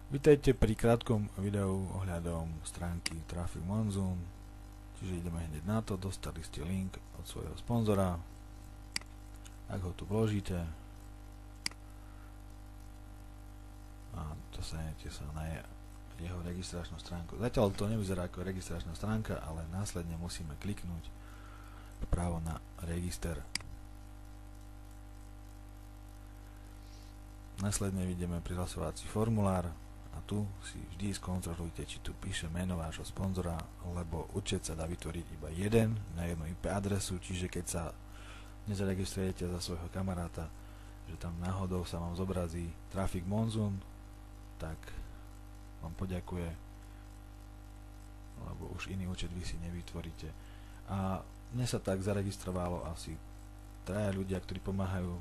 Vítajte pri krátkom videu ohľadom stránky Traffic Monsoon. Čiže ideme hneď na to, dostali ste link od svojho sponzora. Ak ho tu vložíte a dostanete sa na jeho registračnú stránku. Zatiaľ to nevyzerá ako registračná stránka, ale následne musíme kliknúť vpravo na register. Následne vidíme prihlasovací formulár. A tu si vždy skontrolujte, či tu píše meno vášho sponzora, lebo účet sa dá vytvoriť iba jeden na jednu IP adresu, čiže keď sa nezaregistrujete za svojho kamaráta, že tam náhodou sa vám zobrazí Traffic Monsoon, tak vám poďakuje, lebo už iný účet vy si nevytvoríte. A mne sa tak zaregistrovalo asi 3 ľudia, ktorí pomáhajú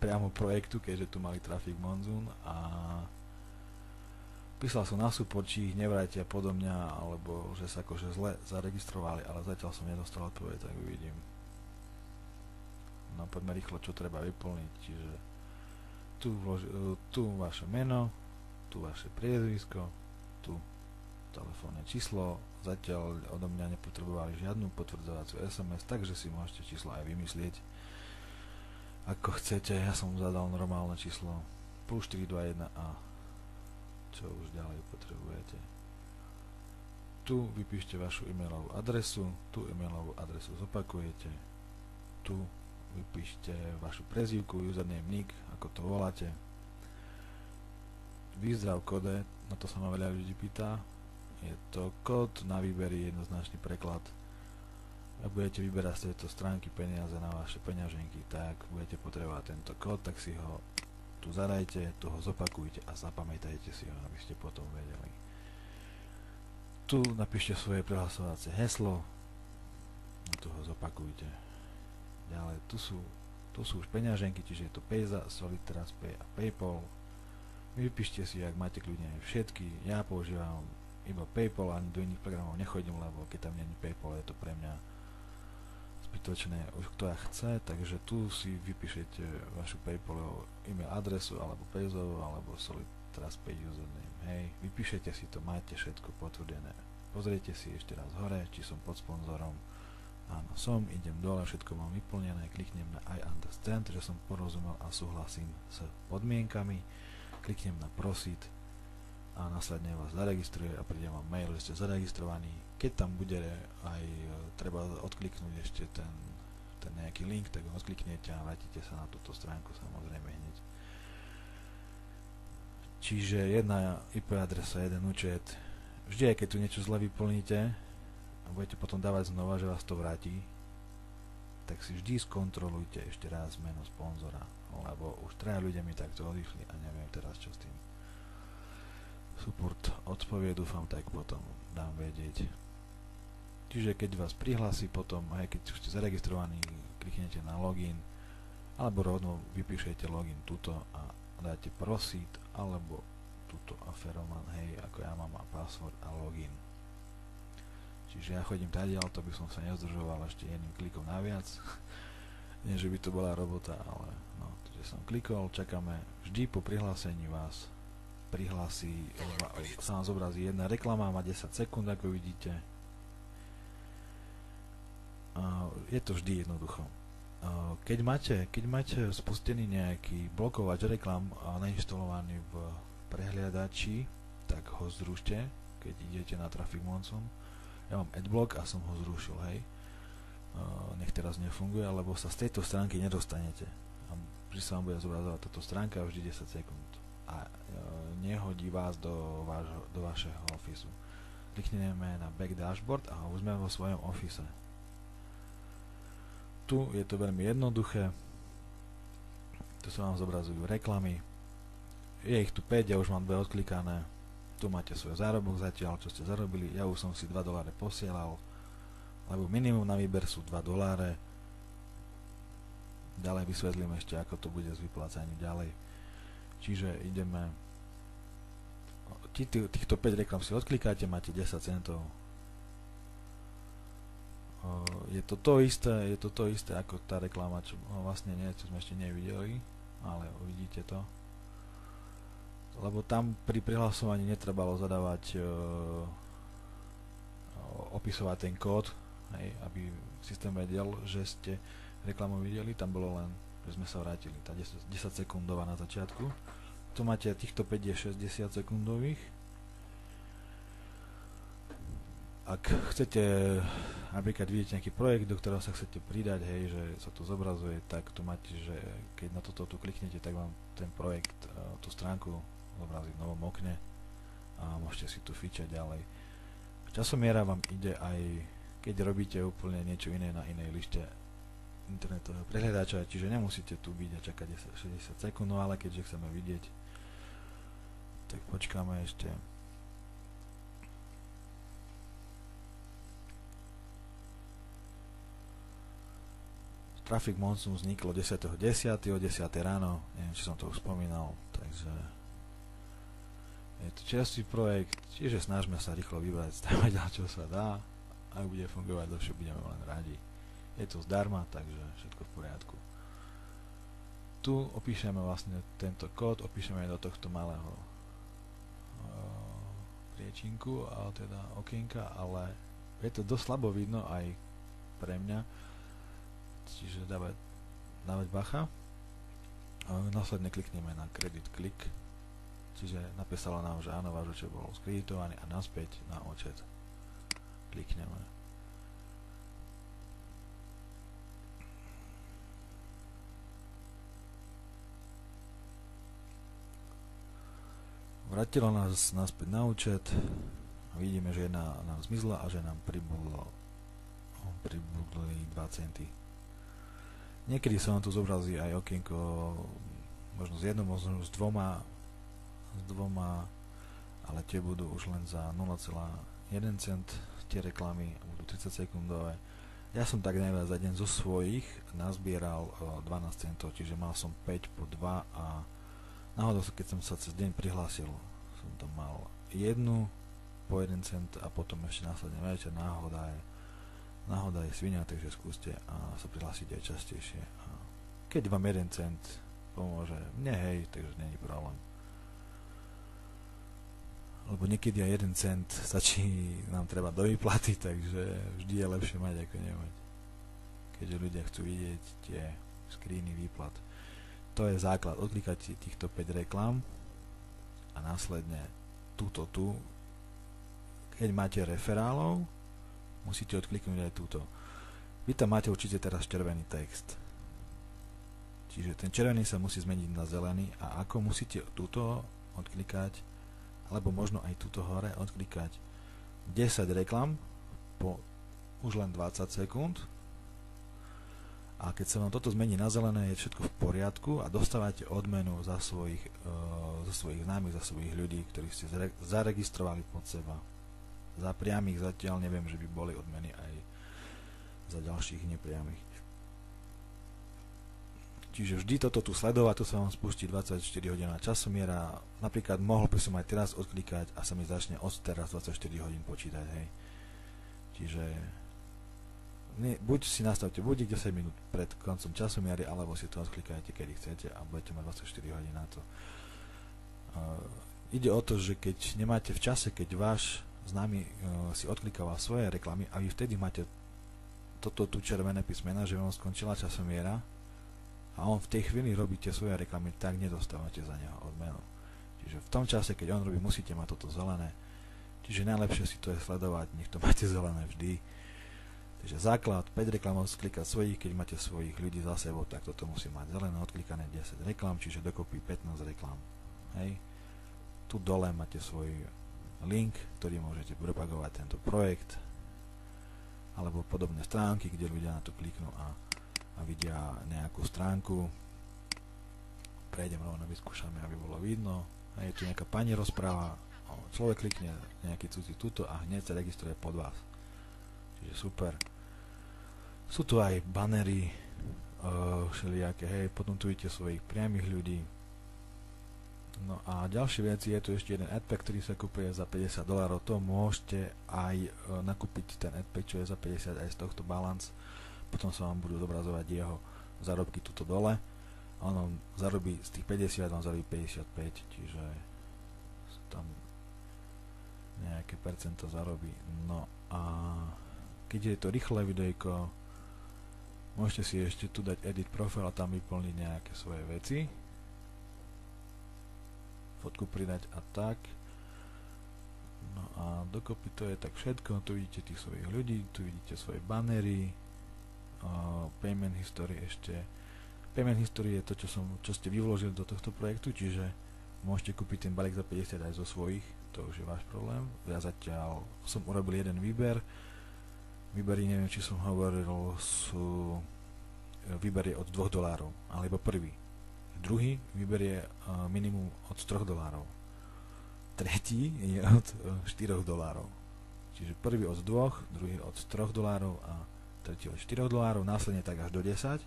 priamo projektu, keďže tu mali Traffic Monsoon, a písal som na support, či ich nevrátia podo mňa, alebo že sa akože zle zaregistrovali, ale zatiaľ som nedostal odpoveď, tak uvidím. No poďme rýchlo, čo treba vyplniť. Čiže tu vaše meno, tu vaše priezvisko, tu telefónne číslo. Zatiaľ odo mňa nepotrebovali žiadnu potvrdzovaciu SMS, takže si môžete číslo aj vymyslieť ako chcete. Ja som zadal normálne číslo +421 a čo už ďalej potrebujete. Tu vypíšte vašu e-mailovú adresu, tu e-mailovú adresu zopakujete, tu vypíšte vašu prezývku, username, nick, ako to voláte. Výzdrav kóde, na to sa ma veľa ľudí pýta, je to kód na výber, jednoznačný preklad. Ak budete vyberať z tejto stránky peniaze na vaše peňaženky, tak budete potrebovať tento kód, tak si ho tu zadajte, tu ho zopakujte a zapamätajte si ho, aby ste potom vedeli. Tu napíšte svoje prihlasovacie heslo a tu ho zopakujte. Ďalej, tu sú už peňaženky, čiže je to Payza, Solid, TrustPay a PayPal. Vypíšte si, ak máte kľudne aj všetky. Ja používam iba PayPal, ani do iných programov nechodím, lebo keď tam nie je PayPal, je to pre mňa zbytočné, už kto ja chce, takže tu si vypíšete vašu PayPalovú e-mail adresu, alebo Payzovú, alebo Solid, TrustPay username, hej, vypíšete si to, máte všetko potvrdené. Pozrite si ešte raz hore, či som pod sponzorom. Áno, som, idem dole, všetko mám vyplnené, kliknem na I understand, že som porozumel a súhlasím s podmienkami, kliknem na proceed a následne vás zaregistruje a príde vám mail, že ste zaregistrovaní. Keď tam bude aj treba odkliknúť ešte ten nejaký link, tak ho odkliknete a vrátite sa na túto stránku samozrejme hneď. Čiže jedna IP adresa, jeden účet. Vždy, aj keď tu niečo zle vyplníte a budete potom dávať znova, že vás to vráti, tak si vždy skontrolujte ešte raz meno sponzora, lebo už 3 ľudia mi takto odišli a neviem teraz čo s tým. Support odpovie, dúfam, tak potom dám vedieť. Čiže keď vás prihlási potom, aj keď už ste zaregistrovaní, kliknete na login, alebo rovno vypíšete login tuto a dáte proceed, alebo tuto aferoman, hej, ako ja mám, a password a login. Čiže ja chodím tadiaľ, to by som sa nezdržoval ešte jedným klikom naviac. Nie, že by to bola robota, ale no, takže som klikol, čakáme, vždy po prihlásení vás prihlási, sa vám zobrazí jedna reklama, má 10 sekúnd, ako vidíte. Je to vždy jednoducho. Keď máte spustený nejaký blokovač reklam nainštalovaný v prehliadači, tak ho zrušte, keď idete na Traffic Monsoon. Ja mám Adblock a som ho zrušil, hej. Nech teraz nefunguje, lebo sa z tejto stránky nedostanete. Vždy sa vám bude zobrazovať táto stránka vždy 10 sekúnd. A nehodí vás do vašeho ofisu. Klikneme na Back Dashboard a už sme vo svojom office. Tu je to veľmi jednoduché. Tu sa vám zobrazujú reklamy. Je ich tu 5, ja už mám 2 odklikané. Tu máte svoj zárobok zatiaľ, čo ste zarobili. Ja už som si $2 posielal, lebo minimum na výber sú $2. Ďalej vysvetlím ešte, ako to bude s vyplácaním ďalej. Čiže ideme, týchto 5 reklam si odklikáte, máte 10 centov. Je to to isté ako tá reklama, čo vlastne nie, čo sme ešte nevideli, ale uvidíte to. lebo tam pri prihlasovaní netrebalo zadávať opisovať ten kód, hej, aby systém vedel, že ste reklamu videli, tam bolo len, že sme sa vrátili, tá 10 sekundová na začiatku. Tu máte týchto 5 je 60 sekundových. Ak chcete, napríklad vidíte nejaký projekt, do ktorého sa chcete pridať, hej, že sa tu zobrazuje, tak tu máte, že keď na toto tu kliknete, tak vám ten projekt, tú stránku zobrazí v novom okne a môžete si tu fičať ďalej. Časomiera vám ide aj keď robíte úplne niečo iné na inej lište internetového prehľadača, čiže nemusíte tu byť a čakať 60 sekúnd, no ale keďže chceme vidieť, tak počkáme ešte. Traffic Monsoon vzniklo 10.10. o 10. ráno, neviem, či som to už spomínal, takže je to čerstvý projekt, čiže snažme sa rýchlo vybrať staviaľ, čo sa dá. Ak bude fungovať, lepšie budeme len radi. Je to zdarma, takže všetko v poriadku. Tu opíšeme vlastne tento kód, opíšeme do tohto malého priečinku, ale teda okienka, ale je to dosť slabo vidno aj pre mňa, čiže dávať bacha. Následne klikneme na Credit Click, čiže napísalo nám, že áno, váš účet bol skreditovaný a naspäť na účet klikneme. Vrátilo nás naspäť na účet a vidíme, že jedna nám zmizla a že nám pribudli 2 centy. Niekedy sa vám tu zobrazí aj okienko možno s jednou, možno s dvoma, ale tie budú už len za 0,1 cent tie reklamy, budú 30 sekundové. Ja som tak najviac za deň zo svojich nazbieral 12 centov, čiže mal som 5 po 2 a náhodou, keď som sa cez deň prihlásil, som tam mal jednu po 1 cent a potom ešte následne večer náhoda je svinia, takže skúste a sa prihlásiť aj častejšie. A keď vám 1 cent pomôže, mne hej, takže nie je problém. Lebo niekedy aj 1 cent stačí nám treba do výplaty, takže vždy je lepšie mať ako nemať. Keďže ľudia chcú vidieť tie screeny výplat. To je základ, odklikať týchto 5 reklám a následne túto tu. Keď máte referálov, musíte odkliknúť aj túto. Vy tam máte určite teraz červený text. Čiže ten červený sa musí zmeniť na zelený a ako musíte túto odklikať alebo možno aj túto hore odklikať 10 reklam po už len 20 sekúnd a keď sa vám toto zmení na zelené, je všetko v poriadku a dostávate odmenu za svojich známych, za svojich ľudí, ktorých ste zaregistrovali pod seba. Za priamých zatiaľ neviem, že by boli odmeny aj za ďalších nepriamých. Čiže vždy toto tu sledovať, tu sa vám spustí 24 hodinová časomiera, napríklad mohol by som aj teraz odklikať a sa mi začne od teraz 24 hodín počítať, hej. Čiže buď si nastavte budík 10 minút pred koncom časomiery, alebo si to odklikajte kedy chcete a budete mať 24 hodín na to. Ide o to, že keď nemáte v čase, keď váš známy si odklikával svoje reklamy a vy vtedy máte toto tu červené písmena, že vám skončila časomiera, a on v tej chvíli robíte svoje reklamy, tak nedostávate za neho odmenu. Čiže v tom čase, keď on robí, musíte mať toto zelené. Čiže najlepšie si to je sledovať, nech to máte zelené vždy. Takže základ, 5 reklamov sklikať svojich, keď máte svojich ľudí za sebou, tak toto musí mať zelené, odklikané 10 reklam, čiže dokopy 15 reklam. Hej. Tu dole máte svoj link, ktorý môžete propagovať tento projekt, alebo podobné stránky, kde ľudia na to kliknú a vidia nejakú stránku. Prejdem rovno, vyskúšame, aby bolo vidno. A je tu nejaká pani rozpráva, človek klikne nejaký cudzí tuto a hneď sa registruje pod vás. Čiže super. Sú tu aj banery všelijaké, hej, potom tu vidíte svojich priamých ľudí. No a ďalšie veci, je tu ešte jeden adpack, ktorý sa kupuje za $50, to môžete aj nakúpiť ten adpack, čo je za 50 aj z tohto balance. Potom sa vám budú zobrazovať jeho zárobky tuto dole a on zarobí z tých 50, vám zarobí 55, čiže nejaké percento zarobí. No a keď je to rýchle videjko, môžete si ešte tu dať edit profil a tam vyplniť nejaké svoje veci, fotku pridať a tak. No a dokopy to je tak všetko. Tu vidíte tých svojich ľudí, tu vidíte svoje bannery, payment history ešte. Payment history je to, čo ste vyvložili do tohto projektu, čiže môžete kúpiť ten balík za 50 aj zo svojich, to už je váš problém. Ja zatiaľ som urobil jeden výber. Výbery, neviem, či som hovoril, výber je od $2, alebo prvý. Druhý výber je minimum od $3. Tretí je od $4. Čiže prvý od 2, druhý od $3 a tretí od $4, následne tak až do 10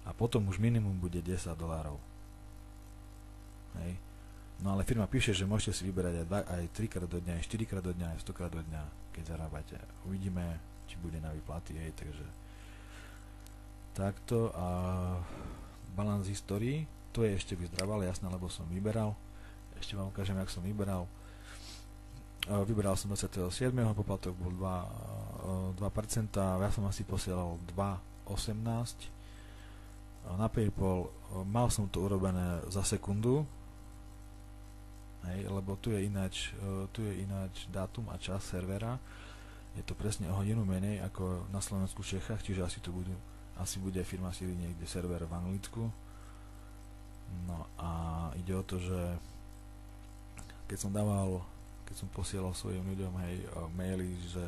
a potom už minimum bude $10. Hej. No ale firma píše, že môžete si vyberať aj 3 krát do dňa, aj 4 krát do dňa, aj 100 krát do dňa, keď zarábate. Uvidíme, či bude na výplaty, hej, takže takto. A balance history, to je ešte vyzdravale, jasné, lebo som vyberal. Ešte vám ukážem, jak som vyberal. Vyberal som 27. poplatok bol 2%, ja som asi posielal 2,18. Na PayPal mal som to urobené za sekundu, hej, lebo tu je ináč dátum a čas servera. Je to presne o hodinu menej ako na Slovensku, Čechách, čiže asi bude firma sídliť niekde server v Anglicku. No a ide o to, že keď som posielal svojim ľuďom maily, že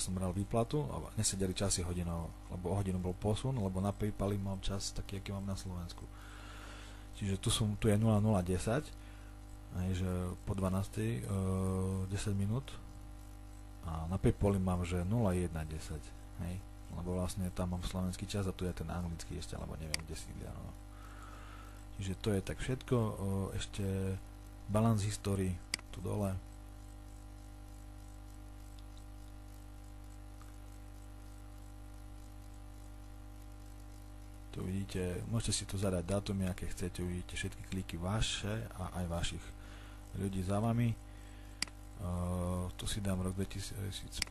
som bral výplatu a nesedeli časy hodinovo, lebo o hodinu bol posun, lebo na PayPali mám čas taký, aký mám na Slovensku. Čiže tu je 0010, že po 12 10 minút a na PayPali mám, že 0110, hej, lebo vlastne tam mám slovenský čas a tu je ten anglický ešte, alebo neviem, kde sídlia, no. Čiže to je tak všetko. Ešte balance history tu dole. Tu vidíte, môžete si tu zadať dátumy, aké chcete, uvidíte všetky kliky vaše a aj vašich ľudí za vami. Tu si dám rok 2015,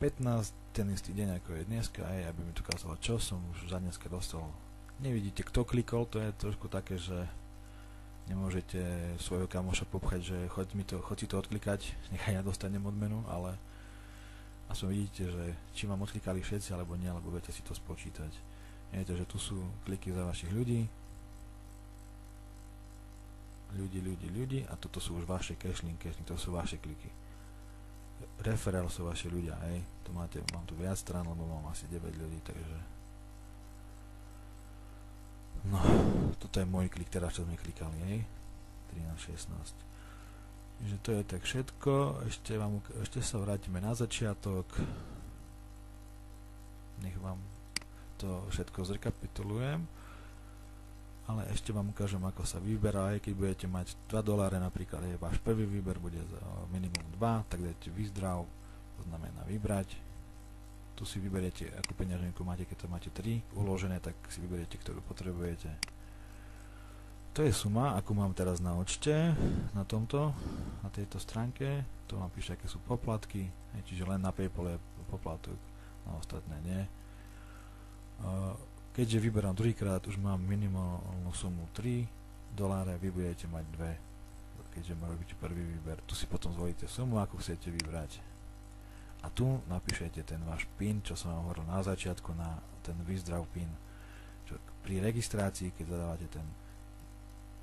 ten istý deň ako je dneska, aby mi tu ukázalo, čo som už za dneska dostal. Nevidíte, kto klikol, to je trošku také, že nemôžete svojho kamoša popchať, že choď si to odklikať, nechaj ja dostanem odmenu, ale aspoň vidíte, že či vám odklikali všetci alebo nie, alebo budete si to spočítať. Viete, že tu sú kliky za vašich ľudí a toto sú už vaše cashlink, to sú vaše kliky. Referral sú vaši ľudia, hej. Mám tu viac strán, lebo mám asi 9 ľudí, takže no, toto je môj klik, teraz čo sme klikali, hej, 13, 16. Takže to je tak všetko. Ešte sa vrátime na začiatok. Nech vám to všetko zrekapitulujem. Ale ešte vám ukážem, ako sa vyberá, aj keď budete mať $2 napríklad, je váš prvý výber, bude za minimum 2, tak dajte withdraw, to znamená vybrať. Tu si vyberiete, akú peňaženku máte, keď to máte 3 uložené, tak si vyberiete, ktorú potrebujete. To je suma, akú mám teraz na účte, na tejto stránke. Tu vám píše, aké sú poplatky, čiže len na PayPal je poplatok, na ostatné nie. Keďže vyberám druhýkrát, už mám minimálnu sumu $3, vy budete mať 2, keďže robíte prvý výber. Tu si potom zvolíte sumu, akú chcete vybrať. A tu napíšete ten váš PIN, čo som vám hovoril na začiatku, na ten withdraw PIN. Čo pri registrácii, keď zadávate ten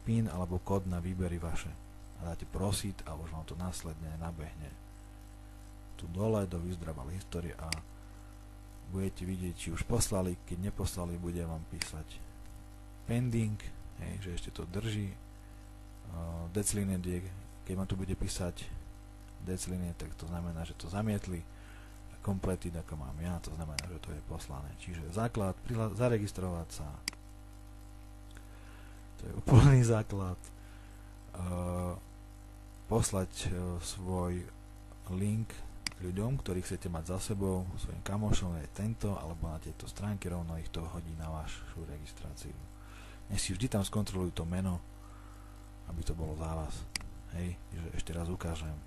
PIN alebo kód na výbery vaše a dáte proceed a už vám to následne nabehne tu dole do withdraw history a budete vidieť, či už poslali. Keď neposlali, bude vám písať pending, že ešte to drží. Decline, keď vám tu bude písať decline, tak to znamená, že to zamietli. Completed, ako mám ja, to znamená, že to je poslané. Čiže základ, zaregistrovať sa, to je úplný základ. Poslať svoj link ľuďom, ktorých chcete mať za sebou, svojim kamošom, je tento, alebo na tejto stránke, rovno ich to hodí na vašu registráciu. Nech si vždy tam skontrolujú to meno, aby to bolo za vás. Hej, že ešte raz ukážem.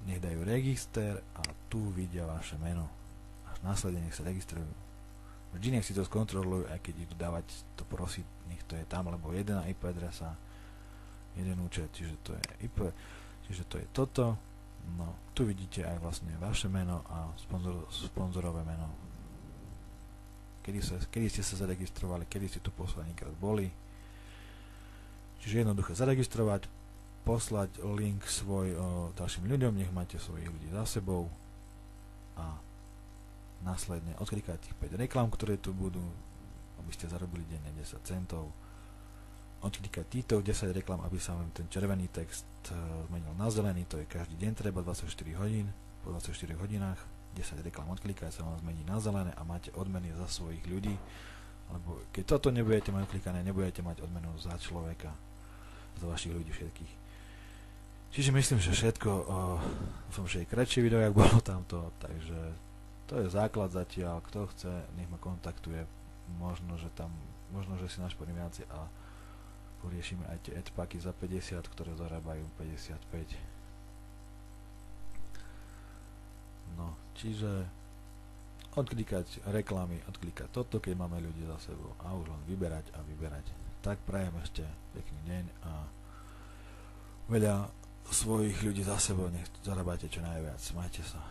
nech dajú register a tu vidia vaše meno. Až následne nech sa registrujú. Vždy nech si to skontrolujú, aj keď idú dávať to prosiť, nech to je tam, lebo jedna IP adresa, jeden účet, čiže to je IP, čiže to je toto. No, tu vidíte aj vlastne vaše meno a sponzorové meno. Kedy ste sa zaregistrovali, kedy ste tu poslednýkrát boli. Čiže jednoduché zaregistrovať, poslať link svoj ďalším ľuďom, nech máte svojich ľudí za sebou a následne odklikať tých 5 reklám, ktoré tu budú, aby ste zarobili denne 10 centov. Odklikať týchto 10 reklám, aby sa vám ten červený text zmenil na zelený, to je každý deň treba 24 hodín, po 24 hodinách 10 reklám odklikať sa vám zmení na zelené a máte odmeny za svojich ľudí, lebo keď toto nebudete mať odklikané, nebudete mať odmenu za človeka, za vašich ľudí všetkých. Čiže myslím, že všetko, som že je kratšie video, jak bolo tamto, takže to je základ zatiaľ, kto chce, nech ma kontaktuje, možno, že si našporím viacej a poriešime aj tie adpacky za 50, ktoré zarábajú 55. No, čiže odklikať reklamy, odklikať toto, keď máme ľudí za sebou a už len vyberať a vyberať. Tak prajem ešte pekný deň a veľa svojich ľudí za sebou, nech zarábate čo najviac. Majte sa.